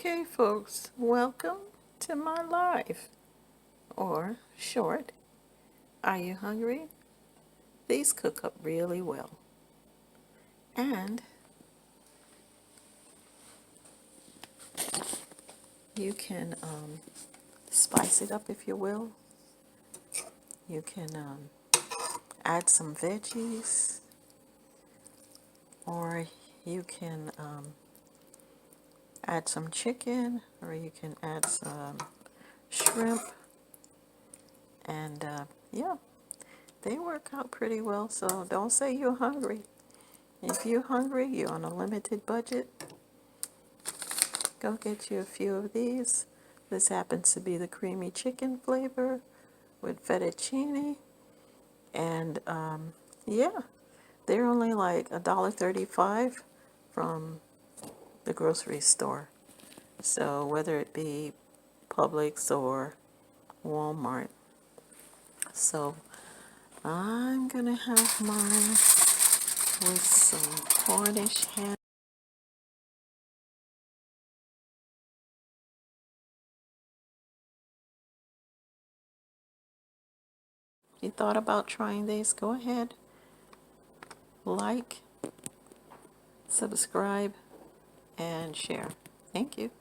Okay, folks, welcome to my live, or short. Are you hungry? These cook up really well. And you can spice it up if you will. You can add some veggies, or you can add some chicken, or you can add some shrimp. And yeah, they work out pretty well, so don't say you're hungry. If you're hungry, you're on a limited budget, go get you a few of these. This happens to be the creamy chicken flavor with fettuccine. And yeah, they're only like $1.35 from the grocery store. So whether it be Publix or Walmart. So I'm going to have mine with some Cornish ham. If you thought about trying these, go ahead, like, subscribe, and share. Thank you.